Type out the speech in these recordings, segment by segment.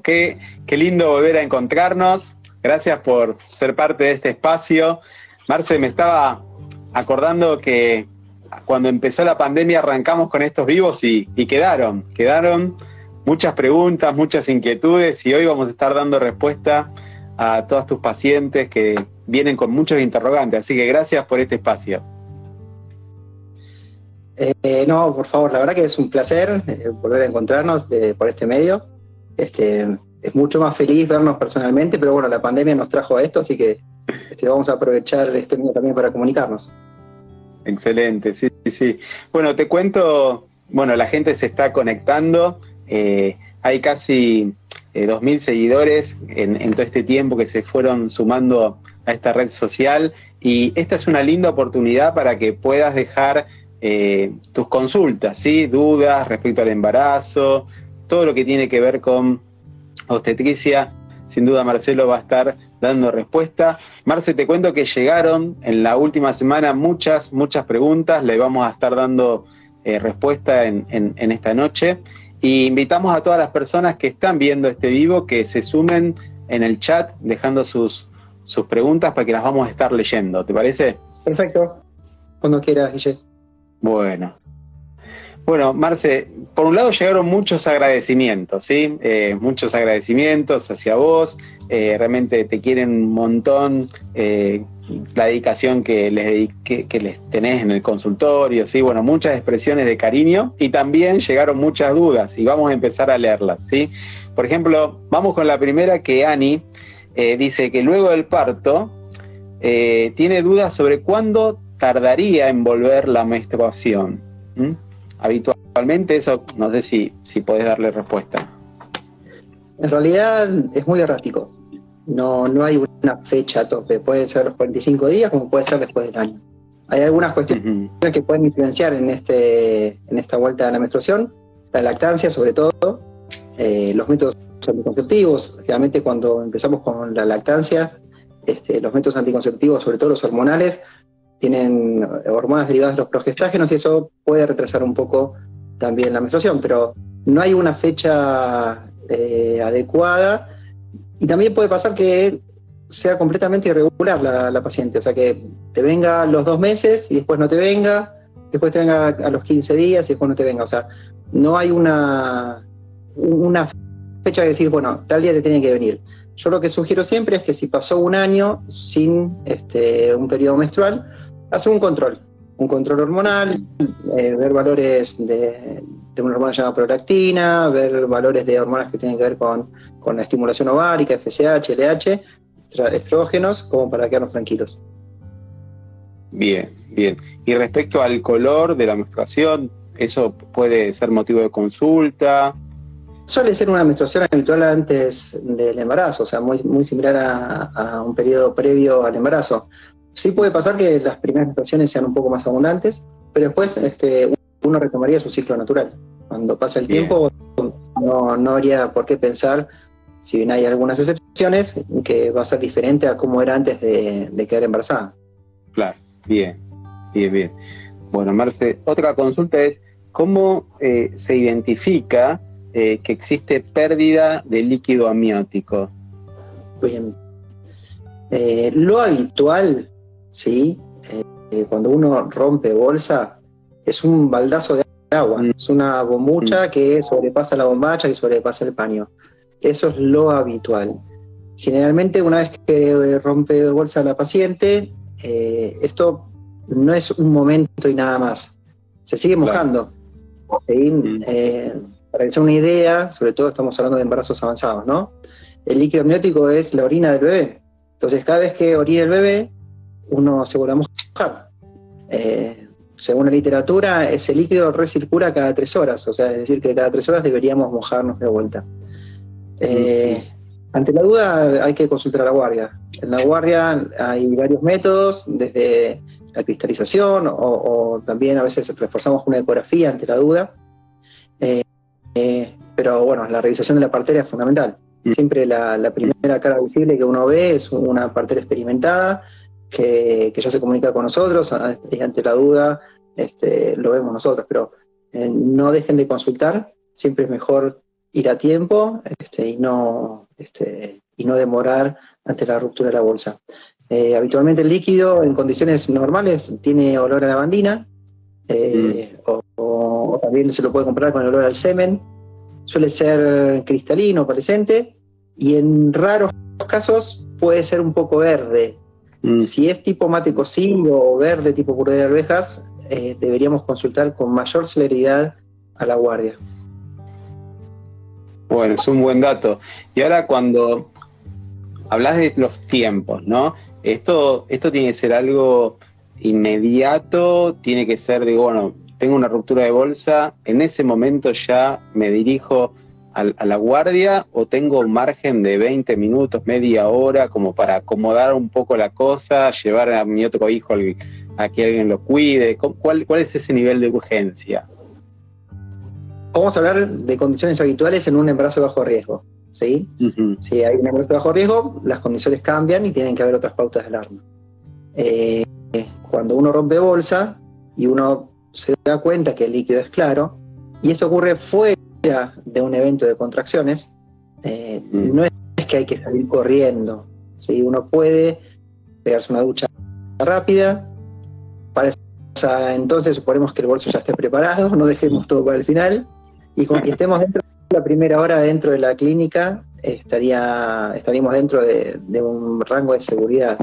Qué lindo volver a encontrarnos. Gracias por ser parte de este espacio. Marce, me estaba acordando que cuando empezó la pandemia arrancamos con estos vivos y quedaron muchas preguntas, muchas inquietudes, y hoy vamos a estar dando respuesta a todos tus pacientes que vienen con muchos interrogantes. Así que gracias por este espacio. No, por favor, la verdad que es un placer volver a encontrarnos por este medio. Es mucho más feliz vernos personalmente, pero bueno, la pandemia nos trajo a esto, así que vamos a aprovechar este medio también para comunicarnos. Excelente, sí. Bueno, te cuento, la gente se está conectando, hay casi 2.000 seguidores en todo este tiempo que se fueron sumando a esta red social, y esta es una linda oportunidad para que puedas dejar tus consultas, ¿sí? Dudas respecto al embarazo, todo lo que tiene que ver con obstetricia. Sin duda Marcelo va a estar dando respuesta. Marce, te cuento que llegaron en la última semana muchas preguntas, le vamos a estar dando respuesta en esta noche, y invitamos a todas las personas que están viendo este vivo que se sumen en el chat dejando sus preguntas para que las vamos a estar leyendo. ¿Te parece? Perfecto, cuando quieras, Guille. Bueno, Marce, por un lado llegaron muchos agradecimientos, ¿sí? Muchos agradecimientos hacia vos, realmente te quieren un montón, la dedicación que les tenés en el consultorio, ¿sí? Bueno, muchas expresiones de cariño, y también llegaron muchas dudas, y vamos a empezar a leerlas, ¿sí? Por ejemplo, vamos con la primera, que Ani dice que luego del parto tiene dudas sobre cuándo tardaría en volver la menstruación. Habitualmente eso, no sé si podés darle respuesta. En realidad es muy errático. No hay una fecha a tope. Puede ser los 45 días como puede ser después del año. Hay algunas cuestiones que pueden influenciar en esta vuelta a la menstruación. La lactancia, sobre todo, los métodos anticonceptivos. Realmente cuando empezamos con la lactancia, los métodos anticonceptivos, sobre todo los hormonales, tienen hormonas derivadas de los progestágenos, y eso puede retrasar un poco también la menstruación, pero no hay una fecha adecuada, y también puede pasar que sea completamente irregular la paciente, o sea que te venga a los 2 meses y después no te venga, después te venga a los 15 días y después no te venga, o sea, no hay una fecha de decir, bueno, tal día te tiene que venir. Yo lo que sugiero siempre es que si pasó un año sin un periodo menstrual, hacer un control hormonal, ver valores de una hormona llamada prolactina, ver valores de hormonas que tienen que ver con la estimulación ovárica, FSH, LH, estrógenos, como para quedarnos tranquilos. Bien. Y respecto al color de la menstruación, ¿eso puede ser motivo de consulta? Suele ser una menstruación habitual antes del embarazo, o sea, muy similar a un periodo previo al embarazo. Sí puede pasar que las primeras menstruaciones sean un poco más abundantes, pero después uno retomaría su ciclo natural. Cuando pasa el tiempo, no habría por qué pensar, si bien hay algunas excepciones, que va a ser diferente a cómo era antes de quedar embarazada. Claro, bien. Bueno, Marce, otra consulta es, ¿cómo se identifica que existe pérdida de líquido amniótico? Bien. Lo habitual, ¿sí? Cuando uno rompe bolsa, es un baldazo de agua, es una bombucha que sobrepasa la bombacha, que sobrepasa el paño. Eso es lo habitual. Generalmente, una vez que rompe bolsa la paciente, esto no es un momento y nada más. Se sigue mojando. ¿Sí? Para que sea una idea, sobre todo estamos hablando de embarazos avanzados, ¿no? El líquido amniótico es la orina del bebé. Entonces, cada vez que orina el bebé, uno se vuelve a mojar. Según la literatura, ese líquido recircula cada 3 horas, o sea, es decir, que cada 3 horas deberíamos mojarnos de vuelta. Ante la duda hay que consultar a la guardia. En la guardia hay varios métodos, desde la cristalización o también a veces reforzamos una ecografía ante la duda. Pero bueno, la revisación de la parteria es fundamental. Siempre la primera cara visible que uno ve es una partera experimentada que ya se comunica con nosotros, y ante la duda lo vemos nosotros, pero no dejen de consultar, siempre es mejor ir a tiempo y no demorar ante la ruptura de la bolsa. Habitualmente el líquido en condiciones normales tiene olor a lavandina, o también se lo puede comprar con olor al semen. Suele ser cristalino, opalescente, y en raros casos puede ser un poco verde. Si es tipo mate cocido o verde tipo puré de arvejas, deberíamos consultar con mayor celeridad a la guardia. Bueno, es un buen dato. Y ahora cuando hablas de los tiempos, ¿no? Esto tiene que ser algo inmediato, tiene que ser, digo, bueno, tengo una ruptura de bolsa, en ese momento ya me dirijo a la guardia, o tengo un margen de 20 minutos, media hora, como para acomodar un poco la cosa, llevar a mi otro hijo a que alguien lo cuide. ¿Cuál es ese nivel de urgencia? Vamos a hablar de condiciones habituales en un embarazo de bajo riesgo, ¿sí? Uh-huh. Si hay un embarazo de bajo riesgo, las condiciones cambian y tienen que haber otras pautas de alarma. Cuando uno rompe bolsa y uno se da cuenta que el líquido es claro, y esto ocurre fuera de un evento de contracciones, no es que hay que salir corriendo, ¿sí? Uno puede pegarse una ducha rápida, para entonces suponemos que el bolso ya esté preparado, no dejemos todo para el final, y con que estemos dentro de la primera hora dentro de la clínica, estaríamos dentro de un rango de seguridad.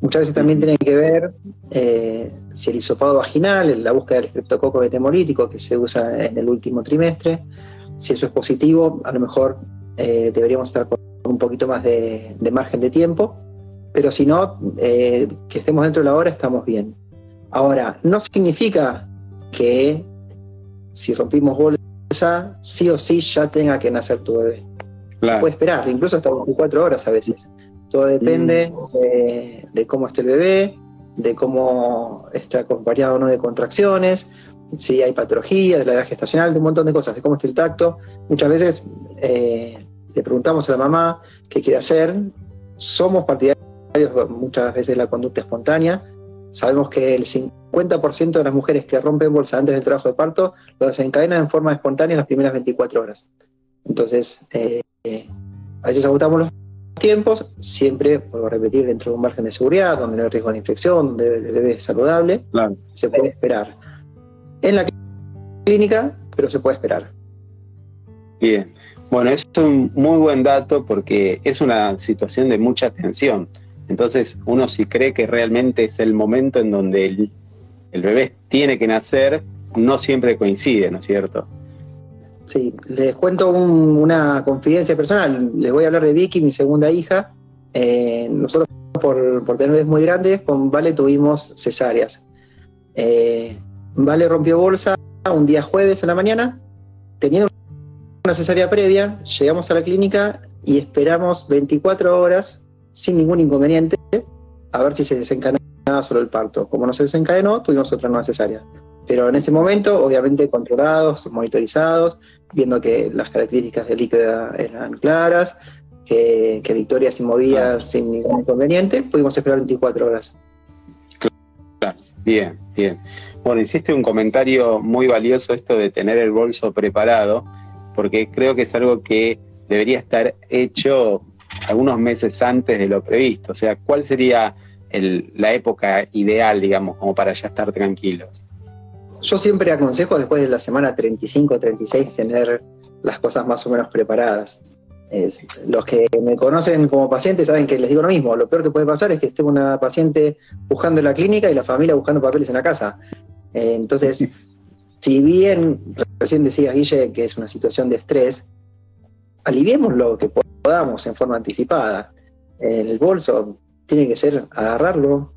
Muchas veces también tiene que ver si el hisopado vaginal, la búsqueda del estreptococo hemolítico que se usa en el último trimestre, si eso es positivo, a lo mejor deberíamos estar con un poquito más de margen de tiempo, pero si no, que estemos dentro de la hora, estamos bien. Ahora, no significa que si rompimos bolsa, sí o sí ya tenga que nacer tu bebé. Claro. Puede esperar, incluso hasta 24 horas a veces. Todo depende de cómo esté el bebé, de cómo está acompañado o no de contracciones, si hay patología, de la edad gestacional, de un montón de cosas, de cómo está el tacto. Muchas veces le preguntamos a la mamá qué quiere hacer. Somos partidarios muchas veces de la conducta espontánea. Sabemos que el 50% de las mujeres que rompen bolsa antes del trabajo de parto lo desencadenan en forma espontánea en las primeras 24 horas. Entonces, a veces agotamos los tiempos, siempre, vuelvo a repetir, dentro de un margen de seguridad, donde no hay riesgo de infección, donde el bebé es saludable, claro. Se puede esperar. En la clínica, pero se puede esperar. Bien. Bueno, es un muy buen dato porque es una situación de mucha tensión. Entonces, uno si cree que realmente es el momento en donde el bebé tiene que nacer, no siempre coincide, ¿no es cierto? Sí, les cuento una confidencia personal. Les voy a hablar de Vicky, mi segunda hija. Nosotros, por tener bebés muy grandes, con Vale tuvimos cesáreas. Vale rompió bolsa un día jueves a la mañana, teniendo una cesárea previa, llegamos a la clínica y esperamos 24 horas sin ningún inconveniente a ver si se desencadenaba solo el parto. Como no se desencadenó, tuvimos otra nueva cesárea. Pero en ese momento, obviamente controlados, monitorizados, viendo que las características del líquido eran claras, que Victoria se movía sin ningún inconveniente, pudimos esperar 24 horas. Claro, bien, bien. Bueno, hiciste un comentario muy valioso esto de tener el bolso preparado, porque creo que es algo que debería estar hecho algunos meses antes de lo previsto. O sea, ¿cuál sería la época ideal, digamos, como para ya estar tranquilos? Yo siempre aconsejo después de la semana 35 o 36 tener las cosas más o menos preparadas. Los que me conocen como paciente saben que les digo lo mismo. Lo peor que puede pasar es que esté una paciente buscando en la clínica y la familia buscando papeles en la casa. Entonces, si bien recién decías, Guille, que es una situación de estrés, aliviemos lo que podamos en forma anticipada. El bolso tiene que ser agarrarlo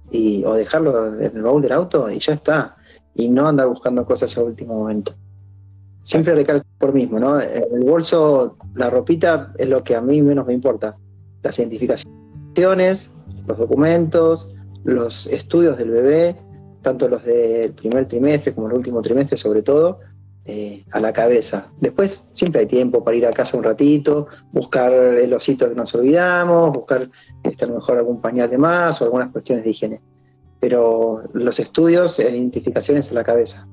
o dejarlo en el baúl del auto y ya está. Y no andar buscando cosas a último momento. Siempre recalco por mismo, ¿no? El bolso, la ropita es lo que a mí menos me importa. Las identificaciones, los documentos, los estudios del bebé, tanto los del primer trimestre como el último trimestre sobre todo, a la cabeza. Después siempre hay tiempo para ir a casa un ratito, buscar el osito que nos olvidamos, buscar a lo mejor algún pañal de más o algunas cuestiones de higiene. Pero los estudios e identificaciones a la cabeza.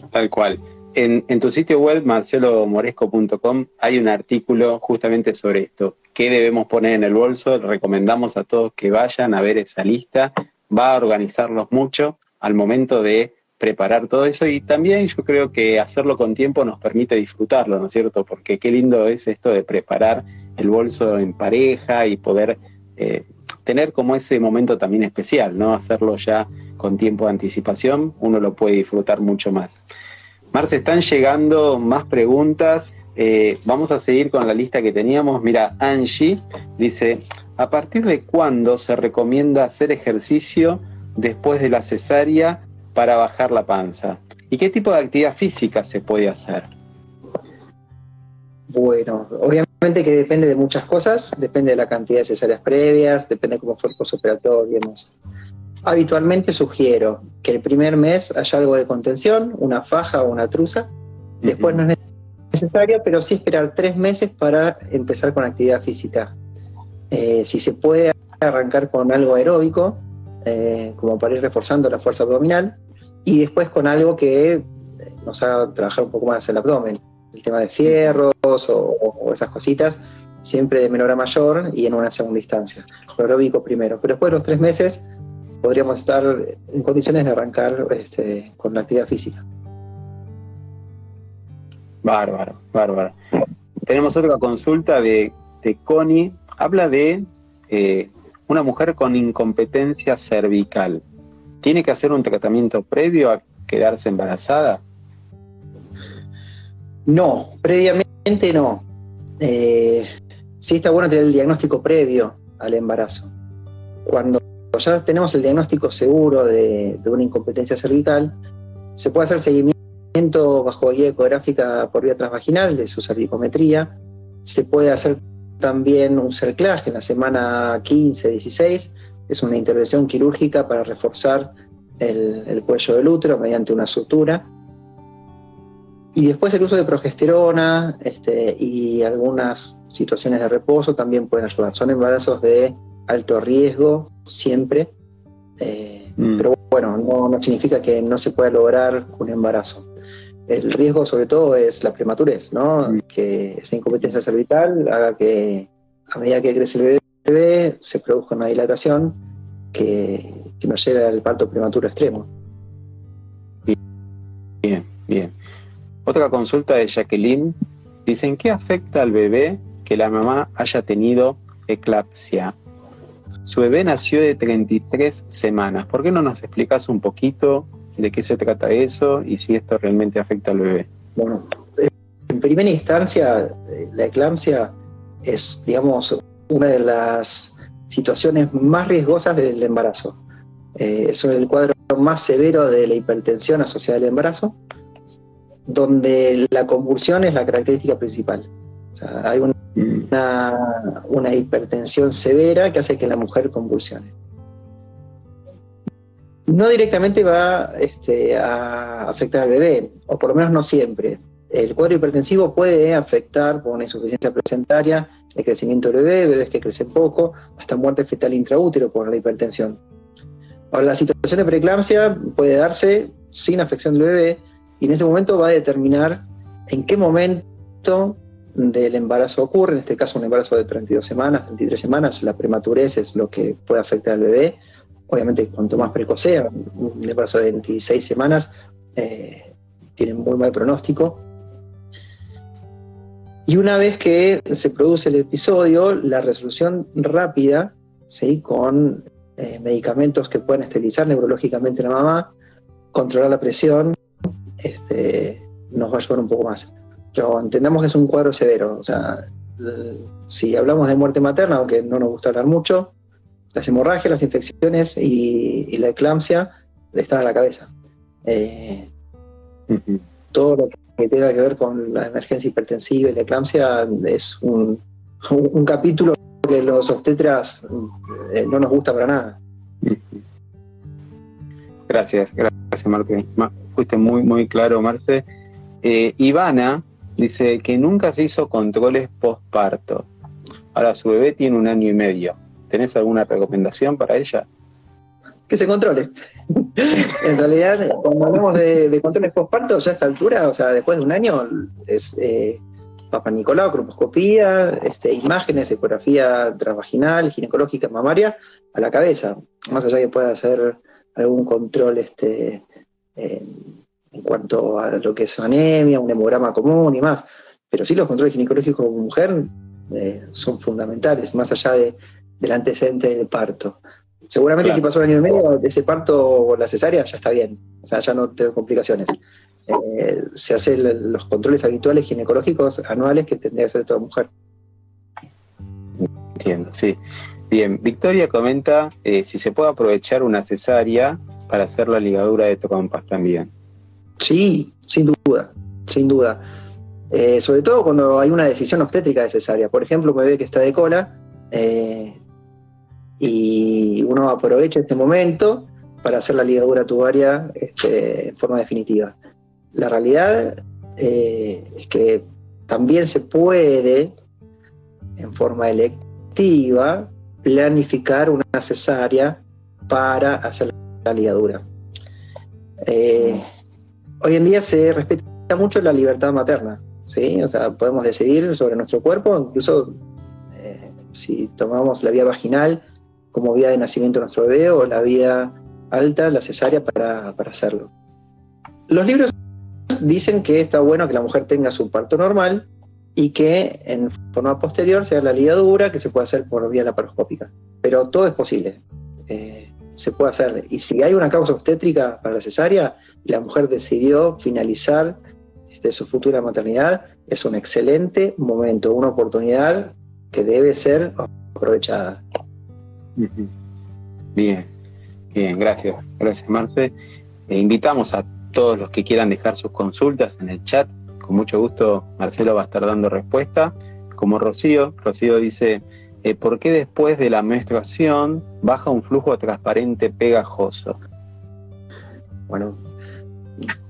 Tal cual. en tu sitio web, marcelomoresco.com, hay un artículo justamente sobre esto. ¿Qué debemos poner en el bolso? Recomendamos a todos que vayan a ver esa lista. Va a organizarlos mucho al momento de preparar todo eso, y también yo creo que hacerlo con tiempo nos permite disfrutarlo, ¿no es cierto? Porque qué lindo es esto de preparar el bolso en pareja y poder tener como ese momento también especial, ¿no? Hacerlo ya con tiempo de anticipación, uno lo puede disfrutar mucho más. Marce, están llegando más preguntas. Vamos a seguir con la lista que teníamos. Mira, Angie dice, ¿a partir de cuándo se recomienda hacer ejercicio después de la cesárea para bajar la panza? ¿Y qué tipo de actividad física se puede hacer? Bueno, obviamente que depende de muchas cosas, depende de la cantidad de cesáreas previas, depende de cómo fue el postoperatorio y demás. Habitualmente sugiero que el primer mes haya algo de contención, una faja o una truza. Después no es necesario, pero sí esperar 3 meses para empezar con actividad física. Si se puede arrancar con algo aeróbico, como para ir reforzando la fuerza abdominal, y después con algo que nos haga trabajar un poco más el abdomen. El tema de fierros o esas cositas, siempre de menor a mayor y en una segunda instancia. Lo aeróbico primero, pero después de los 3 meses podríamos estar en condiciones de arrancar con la actividad física. Bárbaro. Tenemos otra consulta de Connie. Habla de una mujer con incompetencia cervical. ¿Tiene que hacer un tratamiento previo a quedarse embarazada? No, previamente no. Sí está bueno tener el diagnóstico previo al embarazo. Cuando ya tenemos el diagnóstico seguro de una incompetencia cervical, se puede hacer seguimiento bajo guía ecográfica por vía transvaginal de su cervicometría. Se puede hacer también un cerclage en la semana 15-16, es una intervención quirúrgica para reforzar el cuello del útero mediante una sutura. Y después el uso de progesterona y algunas situaciones de reposo también pueden ayudar. Son embarazos de alto riesgo siempre, pero bueno, no significa que no se pueda lograr un embarazo. El riesgo sobre todo es la prematurez, ¿no? Que esa incompetencia cervical haga que a medida que crece el bebé se produzca una dilatación que nos lleve al parto prematuro extremo. Bien. Otra consulta de Jacqueline. Dicen, ¿qué afecta al bebé que la mamá haya tenido eclampsia? Su bebé nació de 33 semanas. ¿Por qué no nos explicas un poquito de qué se trata eso y si esto realmente afecta al bebé? Bueno, en primera instancia, la eclampsia es, digamos, una de las situaciones más riesgosas del embarazo. Es el cuadro más severo de la hipertensión asociada al embarazo, donde la convulsión es la característica principal. O sea, hay una hipertensión severa que hace que la mujer convulsione. No directamente va a afectar al bebé, o por lo menos no siempre. El cuadro hipertensivo puede afectar por una insuficiencia placentaria el crecimiento del bebé, bebés que crecen poco, hasta muerte fetal intraútero por la hipertensión. Ahora, la situación de preeclampsia puede darse sin afección del bebé, y en ese momento va a determinar en qué momento del embarazo ocurre. En este caso, un embarazo de 32 semanas, 33 semanas, la prematurez es lo que puede afectar al bebé. Obviamente, cuanto más precoz sea, un embarazo de 26 semanas tiene muy mal pronóstico. Y una vez que se produce el episodio, la resolución rápida, ¿sí?, con medicamentos que pueden esterilizar neurológicamente a la mamá, controlar la presión, nos va a ayudar un poco más. Pero entendamos que es un cuadro severo. O sea, si hablamos de muerte materna, aunque no nos gusta hablar mucho, las hemorragias, las infecciones y la eclampsia están a la cabeza. Todo lo que tenga que ver con la emergencia hipertensiva y la eclampsia es un capítulo que los obstetras no nos gusta para nada. Gracias, Marce. Fuiste muy claro, Marce. Ivana dice que nunca se hizo controles postparto. Ahora su bebé tiene 1 año y medio. ¿Tenés alguna recomendación para ella? Que se controle. En realidad, cuando hablamos de controles postparto, ya a esta altura, o sea, después de un año, es Papa Nicolau, colposcopía, imágenes, ecografía transvaginal, ginecológica, mamaria, a la cabeza. Más allá que pueda hacer algún control en cuanto a lo que es anemia, un hemograma común y más. Pero sí, los controles ginecológicos como mujer son fundamentales, más allá del antecedente del parto. Seguramente Claro. si pasó un año y medio de ese parto o la cesárea, ya está bien. O sea, ya no tengo complicaciones. Se hacen los controles habituales ginecológicos anuales que tendría que hacer toda mujer. Entiendo, sí. Bien, Victoria comenta si se puede aprovechar una cesárea para hacer la ligadura de trompas también. Sí, sin duda, sin duda. Sobre todo cuando hay una decisión obstétrica de cesárea. Por ejemplo, un bebé que está de cola y uno aprovecha este momento para hacer la ligadura tubaria en forma definitiva. La realidad es que también se puede, en forma electiva, planificar una cesárea para hacer la ligadura. Hoy en día se respeta mucho la libertad materna, ¿sí? O sea, podemos decidir sobre nuestro cuerpo, incluso si tomamos la vía vaginal como vía de nacimiento de nuestro bebé o la vía alta, la cesárea, para hacerlo. Los libros dicen que está bueno que la mujer tenga su parto normal y que en forma posterior sea la ligadura, que se puede hacer por vía laparoscópica. Pero todo es posible. Se puede hacer. Y si hay una causa obstétrica para la cesárea y la mujer decidió finalizar su futura maternidad, es un excelente momento, una oportunidad que debe ser aprovechada. Bien, bien, gracias Marce. Invitamos a todos los que quieran dejar sus consultas en el chat. Con mucho gusto Marcelo va a estar dando respuesta. Como Rocío dice, ¿por qué después de la menstruación baja un flujo transparente pegajoso? Bueno,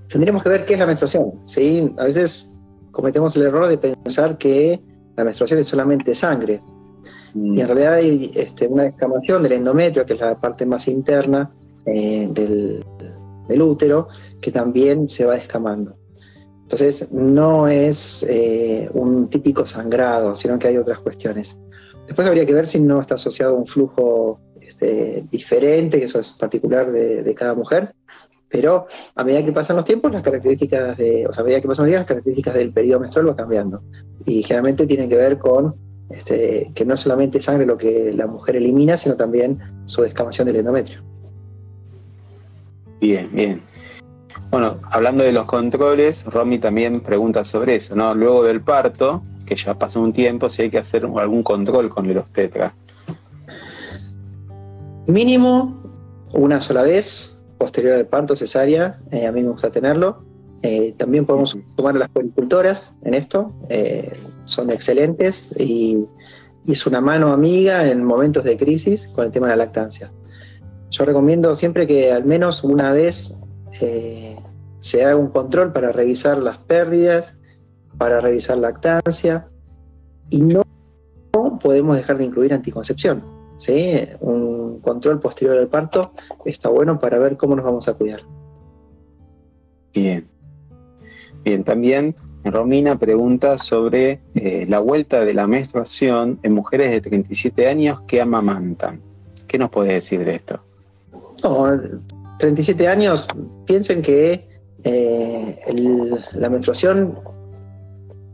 tendríamos que ver qué es la menstruación, ¿sí? A veces cometemos el error de pensar que la menstruación es solamente sangre. Y en realidad hay una descamación del endometrio, que es la parte más interna del útero, que también se va descamando. Entonces no es un típico sangrado, sino que hay otras cuestiones. Después habría que ver si no está asociado a un flujo diferente, que eso es particular de cada mujer, pero a medida que pasan los tiempos, las características a medida que pasan los días, las características del periodo menstrual van cambiando. Y generalmente tienen que ver con que no es solamente sangre lo que la mujer elimina, sino también su descamación del endometrio. Bien, bien. Bueno, hablando de los controles, Romy también pregunta sobre eso, ¿no? Luego del parto, que ya pasó un tiempo, si hay que hacer algún control con el obstetra. Mínimo una sola vez, posterior al parto, cesárea, a mí me gusta tenerlo. También podemos sumar a las puericultoras en esto, son excelentes y es una mano amiga en momentos de crisis con el tema de la lactancia. Yo recomiendo siempre que al menos una vez se haga un control para revisar las pérdidas, para revisar lactancia, y no podemos dejar de incluir anticoncepción, ¿sí? Un control posterior al parto está bueno para ver cómo nos vamos a cuidar. Bien. Bien, también Romina pregunta sobre la vuelta de la menstruación en mujeres de 37 años que amamantan. ¿Qué nos puede decir de esto? No, 37 años, piensen que la menstruación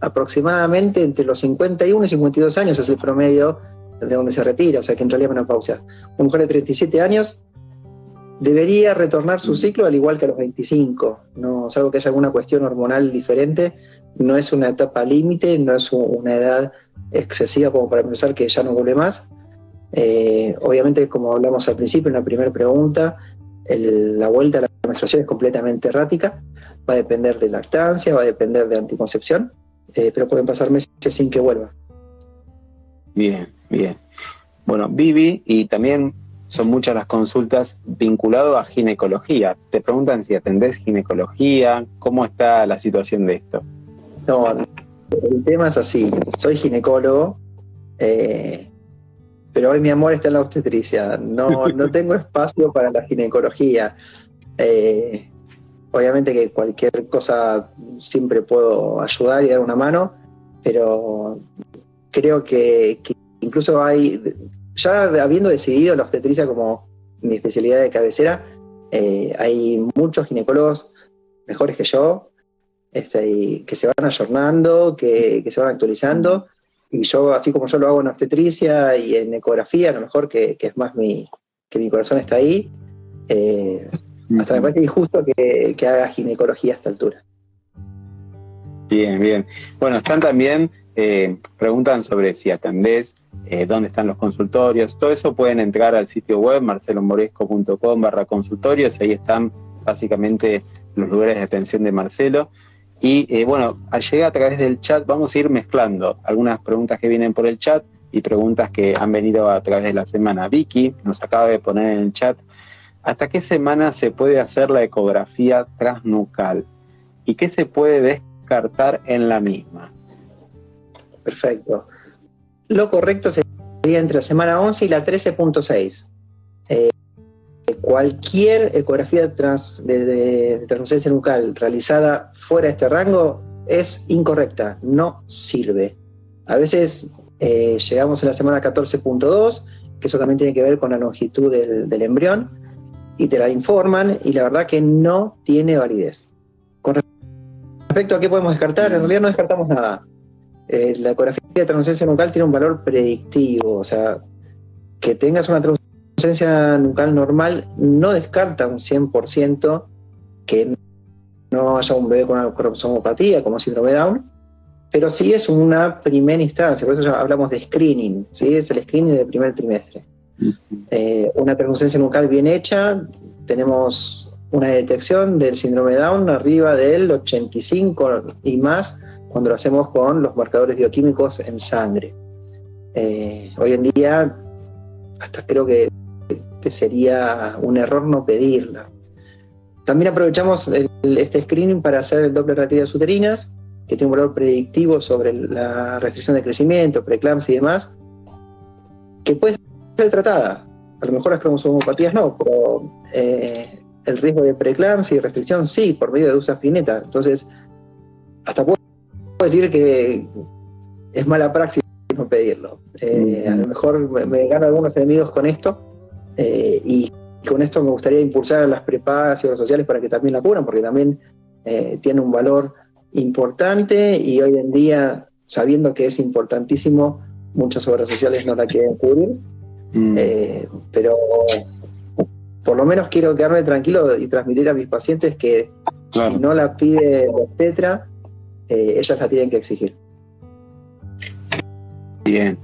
aproximadamente entre los 51 y 52 años es el promedio de donde se retira, o sea que entraría en menopausia. Una mujer de 37 años debería retornar su ciclo al igual que a los 25, no, salvo que haya alguna cuestión hormonal diferente, no es una etapa límite, no es una edad excesiva como para pensar que ya no vuelve más. Obviamente, como hablamos al principio en la primera pregunta, la vuelta a la menstruación es completamente errática, va a depender de lactancia, va a depender de anticoncepción, pero pueden pasar meses sin que vuelva. Bien, bien. Bueno, Vivi, y también son muchas las consultas vinculadas a ginecología. Te preguntan si atendés ginecología, ¿cómo está la situación de esto? No, el tema es así, soy ginecólogo, pero hoy mi amor está en la obstetricia, no tengo espacio para la ginecología. Obviamente que cualquier cosa siempre puedo ayudar y dar una mano, pero creo que incluso ya habiendo decidido la obstetricia como mi especialidad de cabecera, hay muchos ginecólogos mejores que yo, y que se van ayornando, que se van actualizando, y yo, así como yo lo hago en obstetricia y en ecografía, a lo mejor que es más que mi corazón está ahí, hasta me parece injusto que haga ginecología a esta altura. Bien, bien. Bueno, están también, preguntan sobre si atendés, dónde están los consultorios, todo eso pueden entrar al sitio web marcelomoresco.com/consultorios, ahí están básicamente los lugares de atención de Marcelo. Y bueno, llega a través del chat, vamos a ir mezclando algunas preguntas que vienen por el chat y preguntas que han venido a través de la semana. Vicky nos acaba de poner en el chat: ¿hasta qué semana se puede hacer la ecografía transnucal? ¿Y qué se puede descartar en la misma? Perfecto. Lo correcto sería entre la semana 11 y la 13.6. Cualquier ecografía de translucencia nucal realizada fuera de este rango es incorrecta, no sirve. A veces llegamos a la semana 14.2, que eso también tiene que ver con la longitud del embrión, y te la informan, y la verdad que no tiene validez. Con respecto a qué podemos descartar, en realidad no descartamos nada. La ecografía de translucencia nucal tiene un valor predictivo, o sea, que tengas una translucencia nucal normal no descarta un 100% que no haya un bebé con una cromosomopatía como síndrome Down, pero sí es una primera instancia, por eso ya hablamos de screening, ¿sí? Es el screening del primer trimestre. Una translucencia nucal bien hecha, tenemos una detección del síndrome Down arriba del 85 y más cuando lo hacemos con los marcadores bioquímicos en sangre. Hoy en día hasta creo que sería un error no pedirla. También aprovechamos este screening para hacer el Doppler de actividades uterinas, que tiene un valor predictivo sobre la restricción de crecimiento, preeclampsia y demás, que puede ser tratada. A lo mejor las cromosomopatías no, pero el riesgo de preeclampsia y restricción sí, por medio de usasprineta. Entonces, hasta puedo decir que es mala praxis no pedirlo. A lo mejor me gano algunos enemigos con esto, y con esto me gustaría impulsar a las prepagas y obras sociales para que también la cubran, porque también tiene un valor importante, y hoy en día, sabiendo que es importantísimo, muchas obras sociales no la quieren cubrir. Pero por lo menos quiero quedarme tranquilo y transmitir a mis pacientes que claro, si no la pide la obstetra, ellas la tienen que exigir. Bien,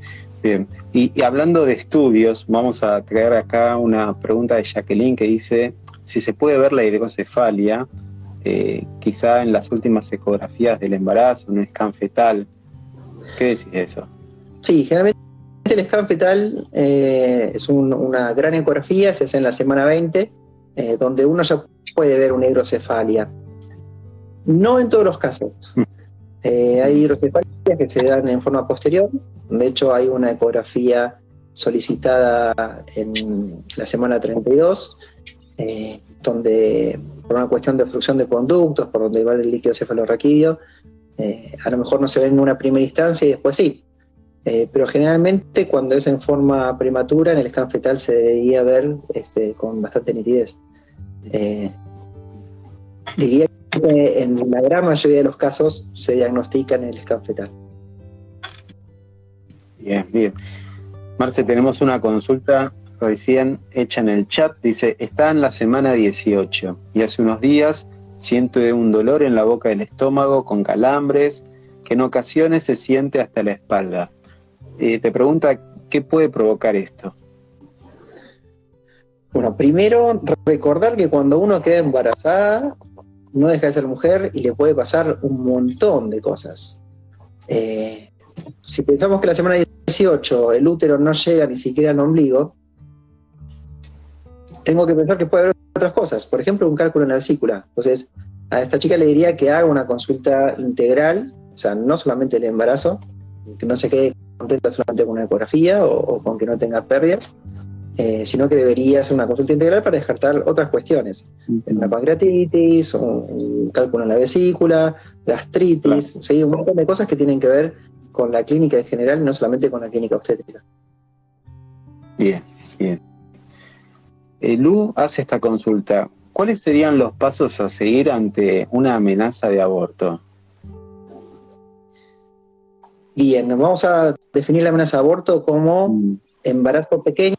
bien. Y hablando de estudios, vamos a traer acá una pregunta de Jacqueline que dice si se puede ver la hidrocefalia, quizá en las últimas ecografías del embarazo, en un scan fetal. ¿Qué decís de eso? Sí, generalmente el scan fetal es una gran ecografía, se hace en la semana 20, donde uno ya puede ver una hidrocefalia. No en todos los casos. Hay hidrocefalias que se dan en forma posterior. De hecho, hay una ecografía solicitada en la semana 32, donde por una cuestión de obstrucción de conductos, por donde va el líquido cefalorraquídeo, a lo mejor no se ve en una primera instancia y después sí. Pero generalmente cuando es en forma prematura, en el scan fetal se debería ver con bastante nitidez. Diría que en la gran mayoría de los casos se diagnostica en el scan fetal. Bien, bien. Marce, tenemos una consulta recién hecha en el chat. Dice, está en la semana 18 y hace unos días siento un dolor en la boca del estómago con calambres que en ocasiones se siente hasta la espalda. Te pregunta, ¿qué puede provocar esto? Bueno, primero recordar que cuando uno queda embarazada no deja de ser mujer y le puede pasar un montón de cosas. Si pensamos que la semana 18 el útero no llega ni siquiera al ombligo, tengo que pensar que puede haber otras cosas, por ejemplo un cálculo en la vesícula. Entonces a esta chica le diría que haga una consulta integral, o sea, no solamente el embarazo, que no se quede contenta solamente con una ecografía o con que no tenga pérdidas, sino que debería ser una consulta integral para descartar otras cuestiones, una pancreatitis, un cálculo en la vesícula, gastritis, Claro. ¿sí? Un montón de cosas que tienen que ver con la clínica en general, no solamente con la clínica obstétrica. Bien, bien. Lu hace esta consulta. ¿Cuáles serían los pasos a seguir ante una amenaza de aborto? Bien, vamos a definir la amenaza de aborto como embarazo pequeño,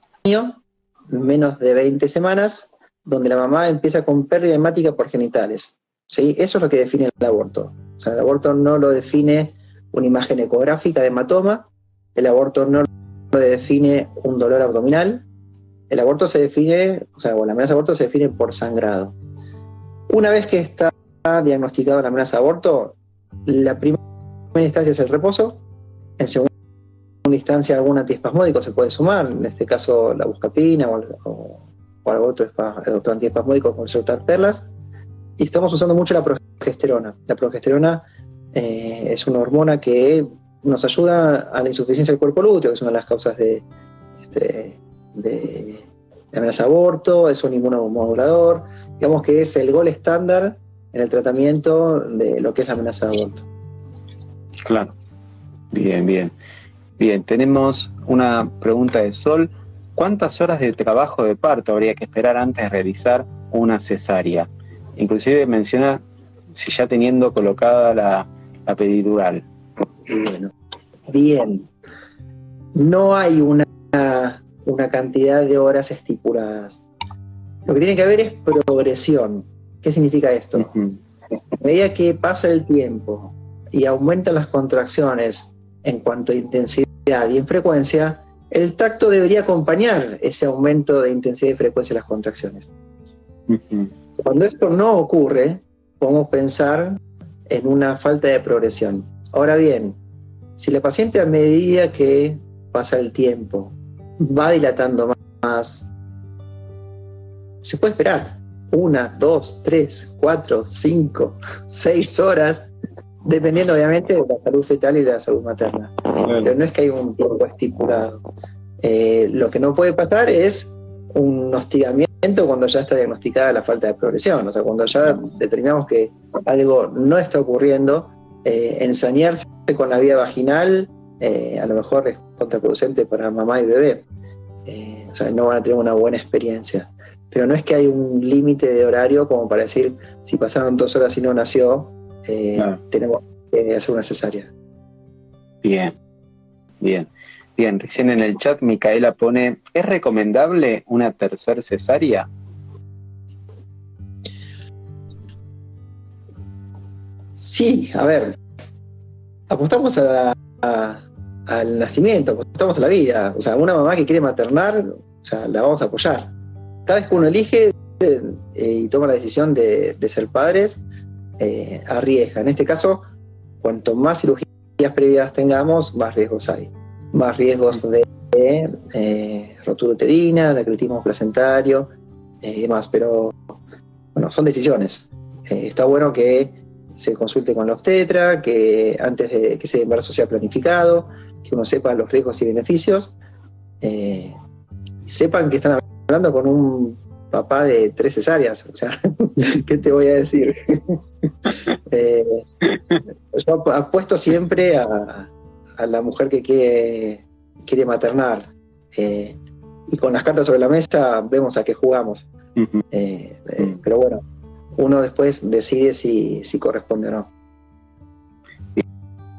menos de 20 semanas, donde la mamá empieza con pérdida hemática por genitales. ¿Sí? Eso es lo que define el aborto. O sea, el aborto no lo define una imagen ecográfica de hematoma, el aborto no lo define un dolor abdominal, el aborto se define, o sea, la amenaza de aborto se define por sangrado. Una vez que está diagnosticada la amenaza de aborto, la primera instancia es el reposo, en segunda instancia algún antiespasmódico se puede sumar, en este caso la buscapina o algún otro antiespasmódico como el soltar perlas, y estamos usando mucho la progesterona. La progesterona es una hormona que nos ayuda a la insuficiencia del cuerpo lúteo, que es una de las causas de amenaza de aborto, es un inmunomodulador, digamos que es el gol estándar en el tratamiento de lo que es la amenaza de aborto. Claro. Bien, bien. Bien, tenemos una pregunta de Sol. ¿Cuántas horas de trabajo de parto habría que esperar antes de realizar una cesárea? Inclusive menciona si ya teniendo colocada la peridural. Bien. No hay una cantidad de horas estipuladas. Lo que tiene que haber es progresión. ¿Qué significa esto? A medida que pasa el tiempo y aumentan las contracciones en cuanto a intensidad y en frecuencia, el tacto debería acompañar ese aumento de intensidad y frecuencia de las contracciones. Cuando esto no ocurre, podemos pensar en una falta de progresión. Ahora bien, si la paciente a medida que pasa el tiempo va dilatando más, se puede esperar 1, 2, 3, 4, 5, 6 horas, dependiendo obviamente de la salud fetal y de la salud materna. Pero no es que haya un tiempo estipulado. Lo que no puede pasar es un hostigamiento cuando ya está diagnosticada la falta de progresión. O sea, cuando ya determinamos que algo no está ocurriendo, ensañarse con la vía vaginal a lo mejor es contraproducente para mamá y bebé. O sea, no van a tener una buena experiencia. Pero no es que hay un límite de horario como para decir, si pasaron 2 horas y no nació, tenemos que hacer una cesárea. Bien, bien. Bien, recién en el chat Micaela pone, ¿es recomendable una tercera cesárea? Sí, a ver, apostamos al nacimiento, apostamos a la vida. O sea, una mamá que quiere maternar, o sea, la vamos a apoyar. Cada vez que uno elige y toma la decisión de ser padres, arriesga. En este caso, cuanto más cirugías previas tengamos, más riesgos hay. Más riesgos de rotura uterina, de acretismo placentario y demás, pero bueno, son decisiones. Está bueno que se consulte con la obstetra, que antes de que ese embarazo sea planificado, que uno sepa los riesgos y beneficios, y sepan que están hablando con un papá de 3 cesáreas, o sea, ¿qué te voy a decir? Yo apuesto siempre a la mujer que quiere maternar, y con las cartas sobre la mesa vemos a qué jugamos. Pero bueno, uno después decide si corresponde o no.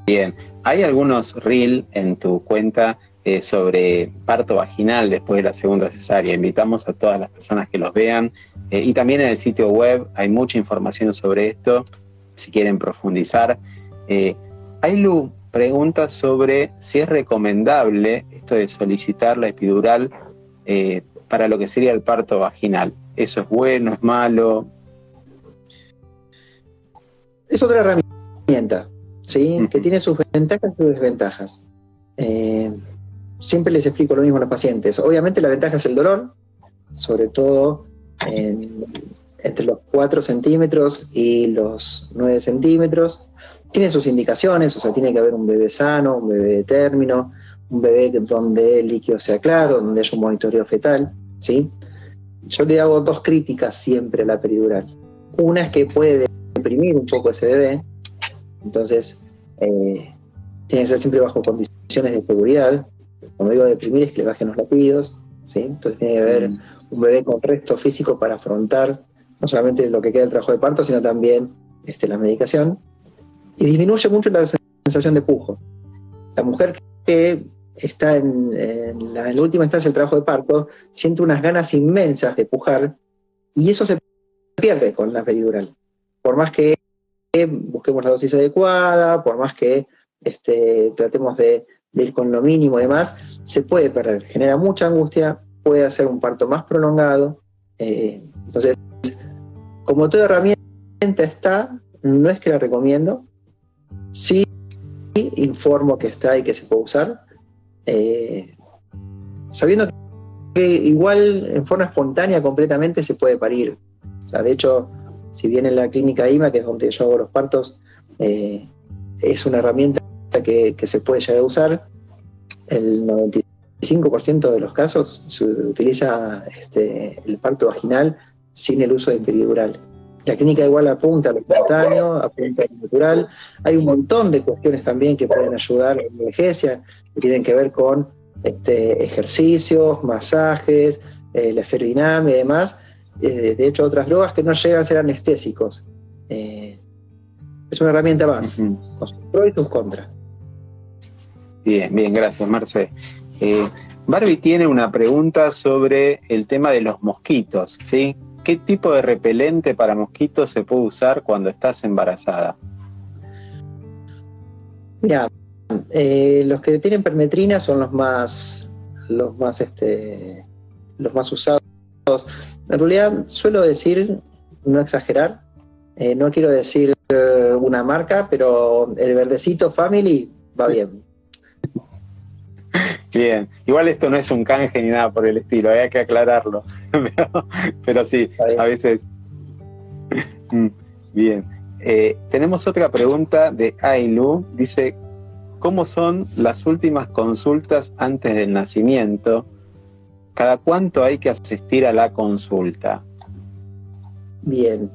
Bien, hay algunos reel en tu cuenta sobre parto vaginal después de la segunda cesárea. Invitamos a todas las personas que los vean, y también en el sitio web hay mucha información sobre esto, si quieren profundizar. Aylu pregunta sobre si es recomendable esto de solicitar la epidural para lo que sería el parto vaginal. ¿Eso es bueno, es malo? Es otra herramienta, ¿sí? Que tiene sus ventajas y sus desventajas. Siempre les explico lo mismo a los pacientes. Obviamente la ventaja es el dolor, sobre todo entre los 4 centímetros y los 9 centímetros. Tiene sus indicaciones, o sea, tiene que haber un bebé sano, un bebé de término, un bebé donde el líquido sea claro, donde haya un monitoreo fetal, ¿sí? Yo le hago 2 críticas siempre a la peridural. Una es que puede deprimir un poco a ese bebé, entonces tiene que ser siempre bajo condiciones de seguridad. Cuando digo deprimir es que le bajen los latidos, ¿sí? Entonces tiene que haber un bebé con resto físico para afrontar no solamente lo que queda del trabajo de parto, sino también la medicación. Y disminuye mucho la sensación de pujo. La mujer que está en la última instancia del trabajo de parto siente unas ganas inmensas de pujar, y eso se pierde con la peridural. Por más que busquemos la dosis adecuada, por más que tratemos de ir con lo mínimo y demás, se puede perder, genera mucha angustia, puede hacer un parto más prolongado. Entonces, como toda herramienta está, no es que la recomiendo, sí informo que está y que se puede usar, sabiendo que igual en forma espontánea completamente se puede parir. O sea, de hecho, si bien en la clínica IMA, que es donde yo hago los partos, es una herramienta que se puede llegar a usar, el 95% de los casos se utiliza el parto vaginal sin el uso de peridural. La clínica igual apunta a lo espontáneo, apunta a lo natural. Hay un montón de cuestiones también que pueden ayudar en la emergencia, que tienen que ver con ejercicios, masajes, la esferodinamia y demás. De hecho, otras drogas que no llegan a ser anestésicos. Es una herramienta más, con sus pros y sus contras. Bien, bien, gracias, Marce. Barbie tiene una pregunta sobre el tema de los mosquitos, ¿sí? ¿Qué tipo de repelente para mosquitos se puede usar cuando estás embarazada? Mira, los que tienen permetrina son los más usados. En realidad suelo decir, no exagerar, no quiero decir una marca, pero el verdecito Family va bien. Bien, igual esto no es un canje ni nada por el estilo, hay que aclararlo, pero sí, a veces. Bien, tenemos otra pregunta de Ailu, dice, ¿cómo son las últimas consultas antes del nacimiento? ¿Cada cuánto hay que asistir a la consulta? Bien,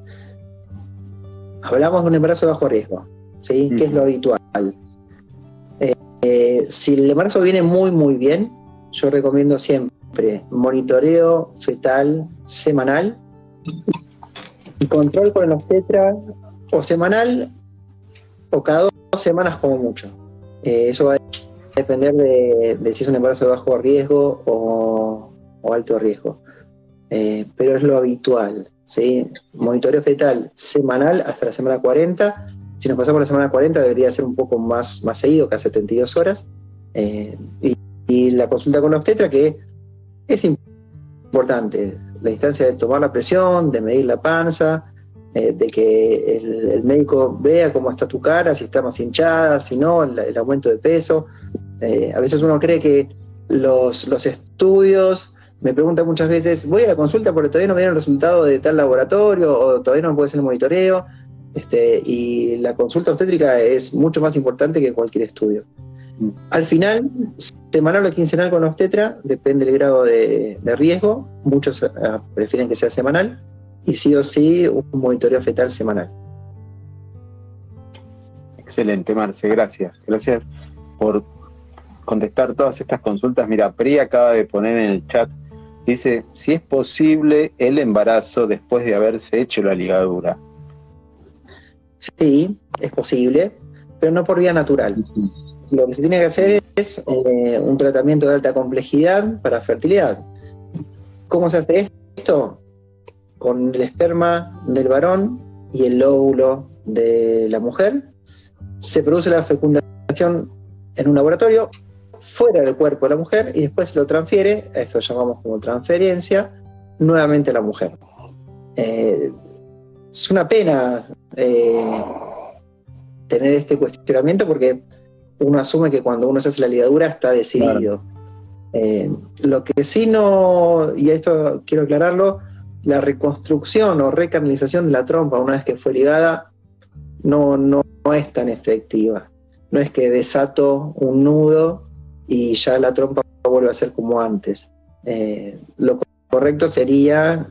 hablamos de un embarazo de bajo riesgo, ¿sí? ¿Qué es lo habitual? Si el embarazo viene muy muy bien, yo recomiendo siempre monitoreo fetal semanal y control con el obstetra o semanal o cada 2 semanas como mucho. Eso va a depender de si es un embarazo de bajo riesgo o alto riesgo, pero es lo habitual, ¿sí? Monitoreo fetal semanal hasta la semana 40. Si nos pasamos la semana 40 debería ser un poco más seguido, cada 72 horas. Y la consulta con la obstetra, que es importante, la instancia de tomar la presión, de medir la panza, de que el médico vea cómo está tu cara, si está más hinchada, si no, el aumento de peso. A veces uno cree que los estudios, me preguntan muchas veces, voy a la consulta porque todavía no me dieron el resultado de tal laboratorio o todavía no me puede hacer el monitoreo. Y la consulta obstétrica es mucho más importante que cualquier estudio. Al final, semanal o quincenal con la obstetra, depende del grado de riesgo. Muchos prefieren que sea semanal, y sí o sí un monitoreo fetal semanal. Excelente, Marce, gracias. Gracias por contestar todas estas consultas. Mira, Pri acaba de poner en el chat, dice, si es posible el embarazo después de haberse hecho la ligadura. Sí, es posible, pero no por vía natural. Lo que se tiene que hacer es un tratamiento de alta complejidad para fertilidad. ¿Cómo se hace esto? Con el esperma del varón y el óvulo de la mujer, se produce la fecundación en un laboratorio fuera del cuerpo de la mujer y después se lo transfiere, a esto lo llamamos como transferencia, nuevamente a la mujer. Es una pena tener este cuestionamiento porque uno asume que cuando uno se hace la ligadura está decidido. Claro. Lo que sí no, y esto quiero aclararlo, la reconstrucción o recanalización de la trompa una vez que fue ligada no es tan efectiva. No es que desato un nudo y ya la trompa vuelve a ser como antes. Lo correcto sería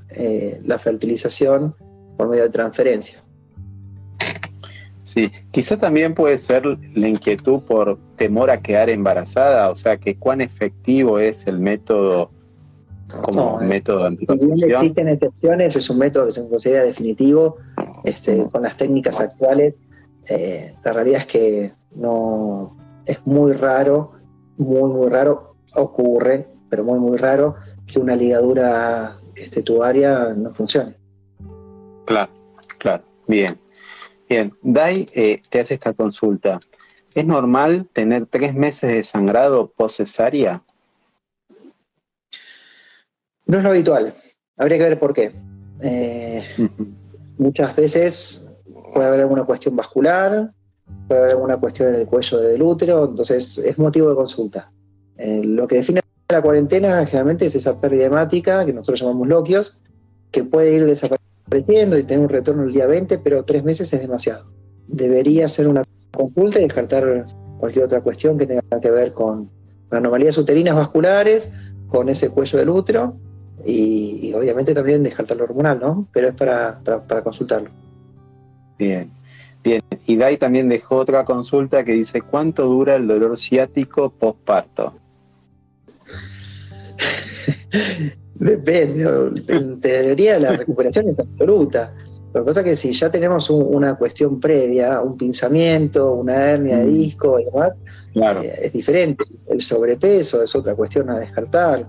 la fertilización por medio de transferencia. Sí, quizá también puede ser la inquietud por temor a quedar embarazada, o sea, que cuán efectivo es el método como método de anticoncepción. Si bien existen excepciones, es un método que se considera definitivo. Con las técnicas actuales, la realidad es que no es muy raro, muy raro, ocurre, pero muy raro, que una ligadura tubaria no funcione. Claro, bien. Dai te hace esta consulta. ¿Es normal tener 3 meses de sangrado post cesárea? No es lo habitual. Habría que ver por qué. Muchas veces puede haber alguna cuestión vascular, puede haber alguna cuestión en el cuello del útero, entonces es motivo de consulta. Lo que define la cuarentena generalmente es esa pérdida hemática, que nosotros llamamos loquios, que puede ir desapareciendo y tener un retorno el día 20, pero 3 meses es demasiado. Debería hacer una consulta y descartar cualquier otra cuestión que tenga que ver con anomalías uterinas vasculares, con ese cuello del útero, y obviamente también descartar lo hormonal, ¿no? Pero es para consultarlo. Bien. Y Dai también dejó otra consulta que dice: ¿cuánto dura el dolor ciático postparto? Depende. En teoría la recuperación es absoluta. Lo que pasa es que si ya tenemos una cuestión previa, un pinzamiento, una hernia de disco y demás, claro, es diferente. El sobrepeso es otra cuestión a descartar.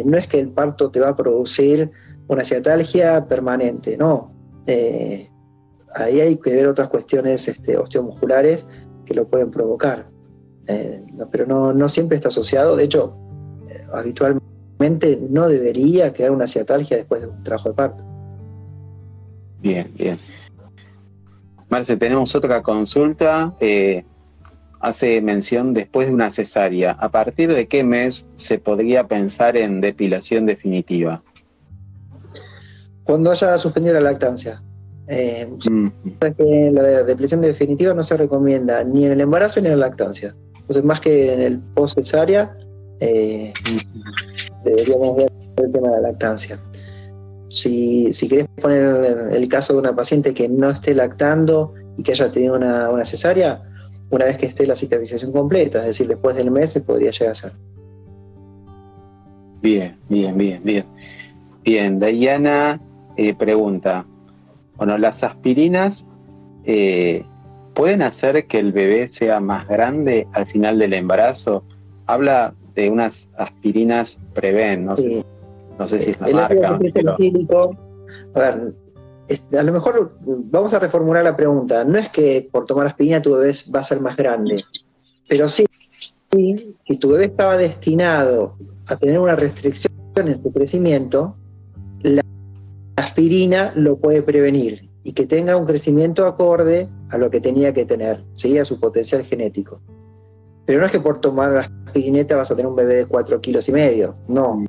No es que el parto te va a producir una ciatalgia permanente, no. Ahí hay que ver otras cuestiones osteomusculares que lo pueden provocar. Pero no siempre está asociado. De hecho, habitualmente no debería quedar una ciatalgia después de un trabajo de parto. Bien. Marce, tenemos otra consulta. Hace mención después de una cesárea. ¿A partir de qué mes se podría pensar en depilación definitiva? Cuando haya suspendido la lactancia. Que la depilación definitiva no se recomienda ni en el embarazo ni en la lactancia. Entonces, más que en el post cesárea, deberíamos ver el tema de la lactancia. Si querés poner el caso de una paciente que no esté lactando y que haya tenido una cesárea, una vez que esté la cicatrización completa, es decir, después del mes, se podría llegar a hacer. Bien. Diana pregunta: bueno, ¿las aspirinas pueden hacer que el bebé sea más grande al final del embarazo? Habla de unas aspirinas Prevent, no sé si es la marca. A ver, a lo mejor vamos a reformular la pregunta. No es que por tomar aspirina tu bebé va a ser más grande, pero sí, si tu bebé estaba destinado a tener una restricción en su crecimiento, la aspirina lo puede prevenir y que tenga un crecimiento acorde a lo que tenía que tener, ¿sí? A su potencial genético. Pero no es que por tomar aspirineta vas a tener un bebé de 4,5 kilos, no.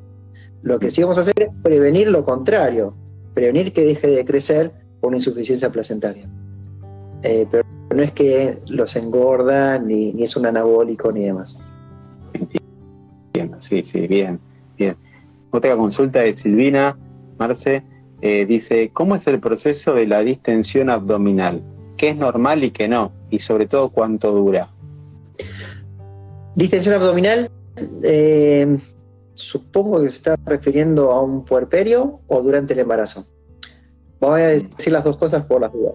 Lo que sí vamos a hacer es prevenir lo contrario, prevenir que deje de crecer por una insuficiencia placentaria. Pero no es que los engorda, ni es un anabólico, ni demás. Bien. Otra consulta de Silvina, Marce, dice: ¿cómo es el proceso de la distensión abdominal? ¿Qué es normal y qué no? Y sobre todo, ¿cuánto dura? Distensión abdominal, supongo que se está refiriendo a un puerperio o durante el embarazo. Voy a decir las dos cosas por las dudas.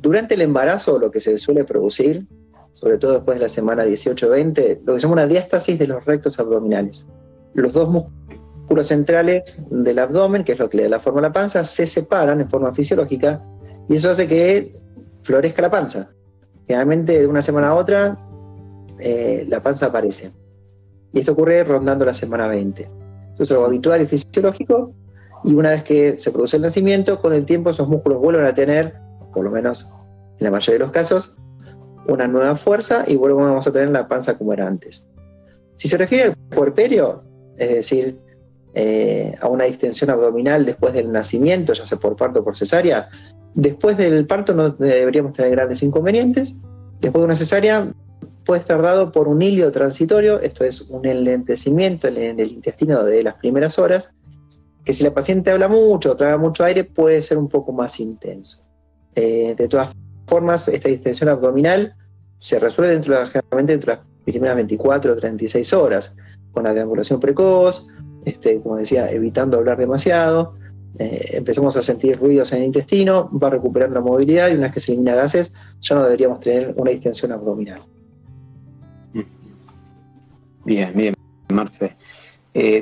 Durante el embarazo, lo que se suele producir, sobre todo después de la semana 18-20, lo que se llama una diástasis de los rectos abdominales. Los dos músculos centrales del abdomen, que es lo que le da la forma a la panza, se separan en forma fisiológica y eso hace que florezca la panza. Generalmente de una semana a otra la panza aparece. Y esto ocurre rondando la semana 20. Eso es algo habitual y fisiológico, y una vez que se produce el nacimiento, con el tiempo esos músculos vuelven a tener, por lo menos en la mayoría de los casos, una nueva fuerza y volvemos a tener la panza como era antes. Si se refiere al puerperio, es decir, a una distensión abdominal después del nacimiento, ya sea por parto o por cesárea, después del parto no deberíamos tener grandes inconvenientes. Después de una cesárea puede estar dado por un hilio transitorio, esto es un enlentecimiento en el intestino de las primeras horas, que si la paciente habla mucho o traga mucho aire puede ser un poco más intenso. De todas formas, esta distensión abdominal se resuelve generalmente dentro de las primeras 24 o 36 horas, con la deambulación precoz, como decía, evitando hablar demasiado. Empezamos a sentir ruidos en el intestino, va recuperando la movilidad y una vez que se elimina gases, ya no deberíamos tener una distensión abdominal. Bien, bien, Marce.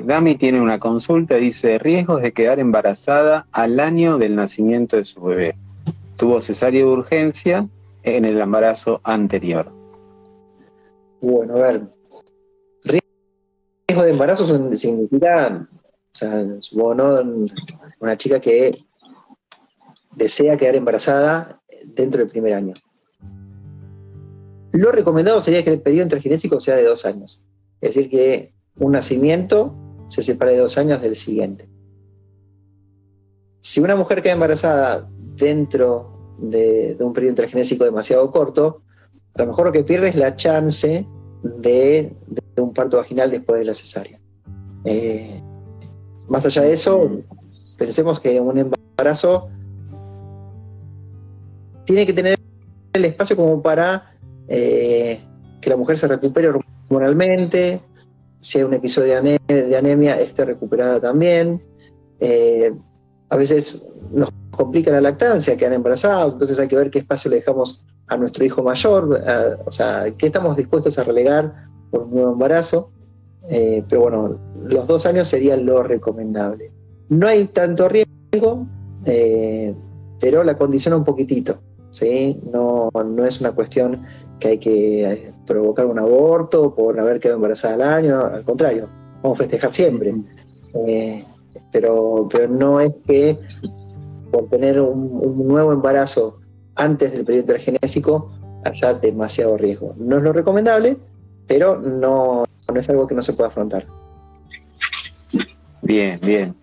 Dami tiene una consulta, dice, riesgos de quedar embarazada al año del nacimiento de su bebé. Tuvo cesárea de urgencia en el embarazo anterior. Bueno, a ver, riesgo de embarazo significa, o sea, supongo, ¿no? Una chica que desea quedar embarazada dentro del primer año. Lo recomendado sería que el periodo intragenésico sea de 2 años. Es decir, que un nacimiento se separe de 2 años del siguiente. Si una mujer queda embarazada dentro de un periodo intragenésico demasiado corto, a lo mejor lo que pierde es la chance de un parto vaginal después de la cesárea. Más allá de eso, pensemos que un embarazo tiene que tener el espacio como para que la mujer se recupere hormonalmente, si hay un episodio de anemia, esté recuperada también. A veces nos complica la lactancia, quedan embarazados, entonces hay que ver qué espacio le dejamos a nuestro hijo mayor, o sea, qué estamos dispuestos a relegar por un nuevo embarazo. Pero bueno, los 2 años sería lo recomendable. No hay tanto riesgo, pero la condiciona un poquitito, ¿sí? No es una cuestión que hay que provocar un aborto por haber quedado embarazada al año, al contrario, vamos a festejar siempre. Pero no es que por tener un nuevo embarazo antes del periodo intragenésico haya demasiado riesgo. No es lo recomendable, pero no es algo que no se pueda afrontar. Bien, bien.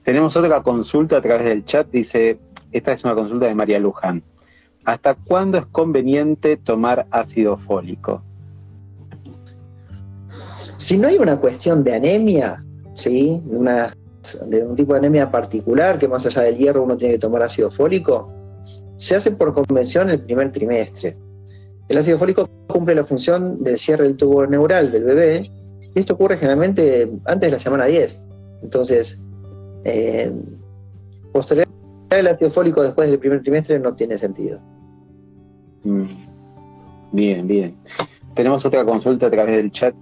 Tenemos otra consulta a través del chat, dice, esta es una consulta de María Luján. ¿Hasta cuándo es conveniente tomar ácido fólico? Si no hay una cuestión de anemia, ¿sí? De un tipo de anemia particular, que más allá del hierro uno tiene que tomar ácido fólico, se hace por convención el primer trimestre. El ácido fólico cumple la función del cierre del tubo neural del bebé, y esto ocurre generalmente antes de la semana 10. Entonces, postergar el ácido fólico después del primer trimestre no tiene sentido. Bien, bien. Tenemos otra consulta a través del chat.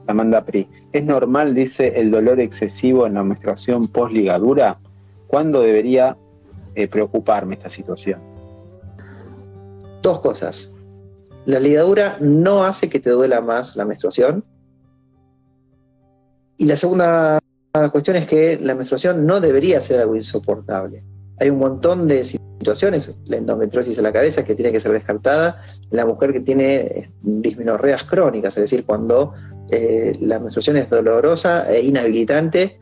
Amanda Pri. ¿Es normal, dice, el dolor excesivo en la menstruación post-ligadura? ¿Cuándo debería preocuparme esta situación? 2 cosas. La ligadura no hace que te duela más la menstruación. Y la segunda cuestión es que la menstruación no debería ser algo insoportable. Hay un montón de situaciones, la endometriosis a la cabeza, que tiene que ser descartada, la mujer que tiene dismenorreas crónicas, es decir, cuando la menstruación es dolorosa e inhabilitante,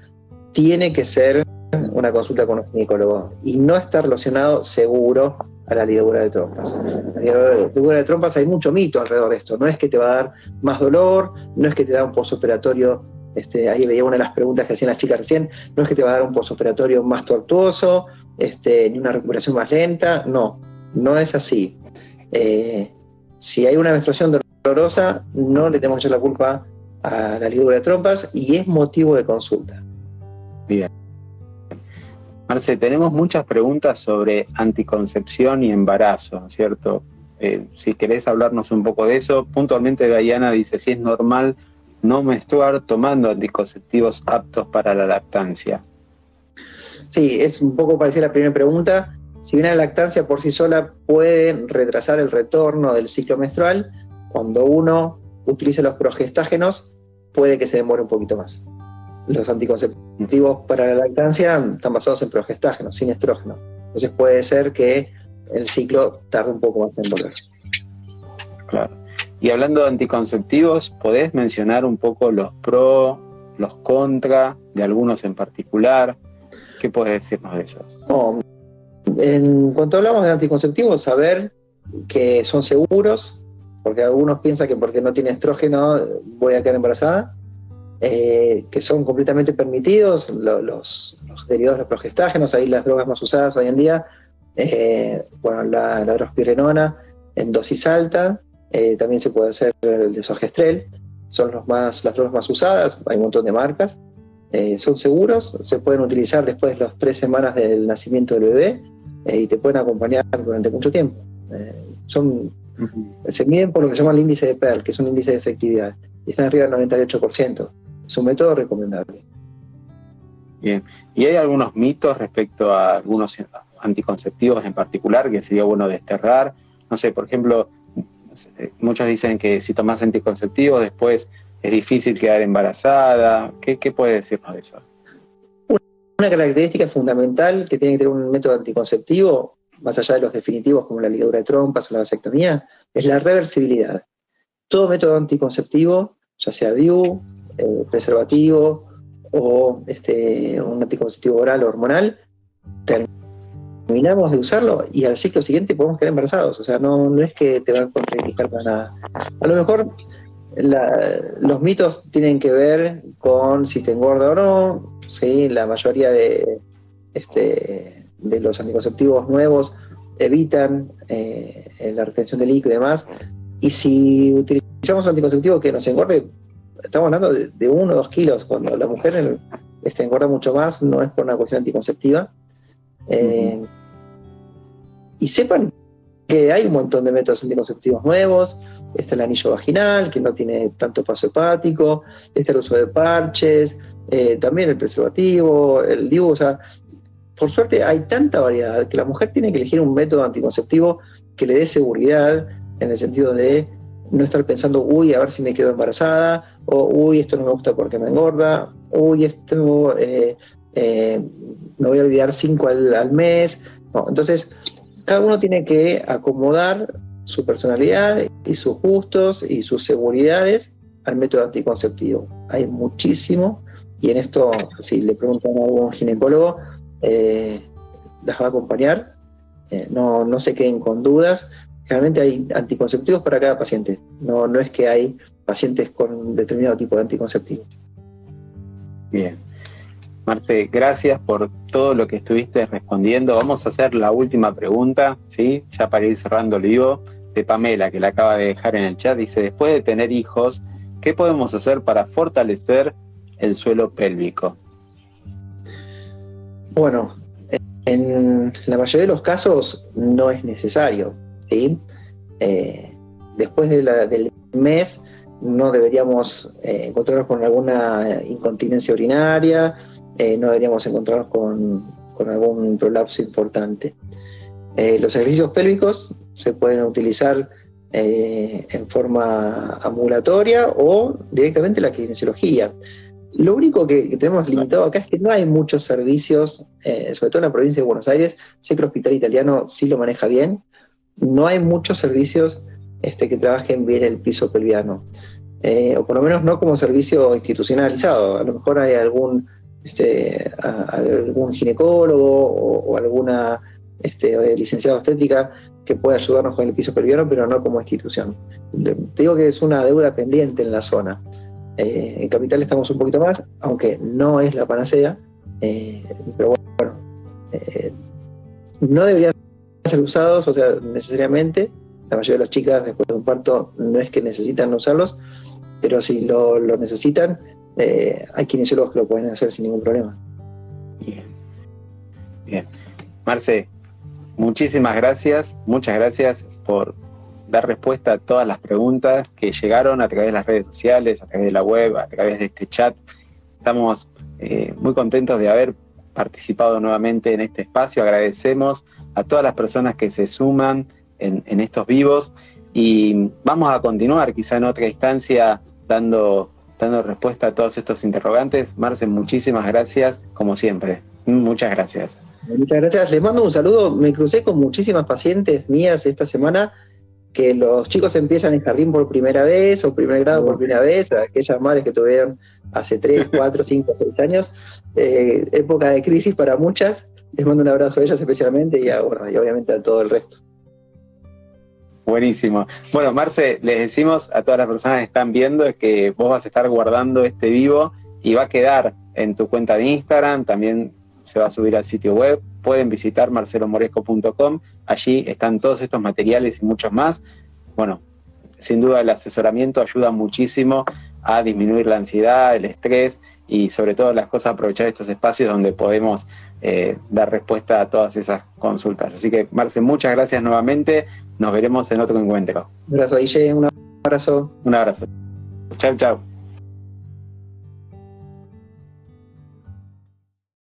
tiene que ser una consulta con un ginecólogo y no está relacionado seguro a la ligadura de trompas. La ligadura de trompas hay mucho mito alrededor de esto, no es que te va a dar más dolor, no es que te da un postoperatorio, ahí veía una de las preguntas que hacían las chicas recién, no es que te va a dar un postoperatorio más tortuoso, ni una recuperación más lenta, no es así. Si hay una menstruación dolorosa, no le tenemos que echar la culpa a la ligadura de trompas y es motivo de consulta. Bien. Marce, tenemos muchas preguntas sobre anticoncepción y embarazo, ¿cierto? Si querés hablarnos un poco de eso. Puntualmente Diana dice, si es normal no menstruar tomando anticonceptivos aptos para la lactancia. Sí, es un poco parecida a la primera pregunta. Si bien la lactancia por sí sola puede retrasar el retorno del ciclo menstrual, cuando uno utiliza los progestágenos puede que se demore un poquito más. Los anticonceptivos para la lactancia están basados en progestágenos, sin estrógeno. Entonces puede ser que el ciclo tarde un poco más en volver. Claro. Y hablando de anticonceptivos, ¿podés mencionar un poco los pro, los contra, de algunos en particular? ¿Qué podés decirnos de esos? En cuanto hablamos de anticonceptivos, saber que son seguros, porque algunos piensan que porque no tiene estrógeno voy a quedar embarazada, que son completamente permitidos, los derivados de los progestágenos, ahí las drogas más usadas hoy en día, la drospirenona en dosis alta, también se puede hacer el desogestrel, son las drogas más usadas, hay un montón de marcas, son seguros, se pueden utilizar después de las 3 semanas del nacimiento del bebé y te pueden acompañar durante mucho tiempo. Se miden por lo que se llama el índice de Pearl, que es un índice de efectividad, y están arriba del 98%. Es un método recomendable. Bien. ¿Y hay algunos mitos respecto a algunos anticonceptivos en particular que sería bueno desterrar? No sé, por ejemplo, muchos dicen que si tomas anticonceptivos después es difícil quedar embarazada. ¿Qué puede decirnos de eso? Una característica fundamental que tiene que tener un método anticonceptivo, más allá de los definitivos como la ligadura de trompas o la vasectomía, es la reversibilidad. Todo método anticonceptivo, ya sea DIU, preservativo o un anticonceptivo oral o hormonal, terminamos de usarlo y al ciclo siguiente podemos quedar embarazados. O sea, no es que te va a contraindicar para nada. A lo mejor los mitos tienen que ver con si te engorda o no. ¿Sí? La mayoría de los anticonceptivos nuevos evitan la retención de líquido y demás. Y si utilizamos un anticonceptivo que nos engorde, estamos hablando de 1 o 2 kilos. Cuando la mujer engorda mucho más, no es por una cuestión anticonceptiva. Y sepan que hay un montón de métodos anticonceptivos nuevos. Está el anillo vaginal, que no tiene tanto paso hepático. Está el uso de parches, también el preservativo, el DIU. O sea, por suerte hay tanta variedad que la mujer tiene que elegir un método anticonceptivo que le dé seguridad, en el sentido de no estar pensando, uy, a ver si me quedo embarazada, o uy, esto no me gusta porque me engorda, uy, esto me voy a olvidar 5 al mes. No, entonces, cada uno tiene que acomodar su personalidad y sus gustos y sus seguridades al método anticonceptivo. Hay muchísimo, y en esto, si le preguntan a algún ginecólogo, las va a acompañar. No se queden con dudas. Generalmente hay anticonceptivos para cada paciente. No es que hay pacientes con un determinado tipo de anticonceptivo. Bien. Marte, gracias por todo lo que estuviste respondiendo. Vamos a hacer la última pregunta, ¿sí? Ya para ir cerrando el vivo, de Pamela, que la acaba de dejar en el chat. Dice, después de tener hijos, ¿qué podemos hacer para fortalecer el suelo pélvico? Bueno, en la mayoría de los casos no es necesario, ¿sí? Después del mes no deberíamos encontrarnos con alguna incontinencia urinaria, no deberíamos encontrarnos con algún prolapso importante. Los ejercicios pélvicos se pueden utilizar en forma ambulatoria o directamente la kinesiología. Lo único que tenemos limitado acá es que no hay muchos servicios, sobre todo en la provincia de Buenos Aires. Sé que el Hospital Italiano sí lo maneja bien. No hay muchos servicios que trabajen bien el piso pelviano, o por lo menos no como servicio institucionalizado. A lo mejor hay algún ginecólogo o alguna licenciada obstétrica que pueda ayudarnos con el piso pelviano, pero no como institución. Te digo que es una deuda pendiente en la zona. En Capital estamos un poquito más, aunque no es la panacea, pero bueno, no deberían ser usados, o sea, necesariamente. La mayoría de las chicas después de un parto no es que necesitan usarlos, pero si lo necesitan, hay kinesiólogos que lo pueden hacer sin ningún problema. Bien. Marce, muchísimas gracias, muchas gracias por dar respuesta a todas las preguntas que llegaron a través de las redes sociales, a través de la web, a través de este chat. Estamos muy contentos de haber participado nuevamente en este espacio. Agradecemos a todas las personas que se suman en estos vivos y vamos a continuar quizá en otra instancia dando respuesta a todos estos interrogantes. Marce, muchísimas gracias, como siempre. Muchas gracias. Muchas gracias. Les mando un saludo. Me crucé con muchísimas pacientes mías esta semana que los chicos empiezan en jardín por primera vez o primer grado por primera vez, aquellas madres que tuvieron hace 3, 4, 5, 6 años, época de crisis para muchas. Les mando un abrazo a ellas especialmente y obviamente a todo el resto. Buenísimo. Bueno, Marce, les decimos a todas las personas que están viendo es que vos vas a estar guardando este vivo y va a quedar en tu cuenta de Instagram, también se va a subir al sitio web, pueden visitar marcelomoresco.com, allí están todos estos materiales y muchos más. Bueno, sin duda el asesoramiento ayuda muchísimo a disminuir la ansiedad, el estrés y sobre todo las cosas, aprovechar estos espacios donde podemos dar respuesta a todas esas consultas. Así que, Marce, muchas gracias nuevamente. Nos veremos en otro encuentro. Un abrazo, Guille, un abrazo. Un abrazo. Chau, chau.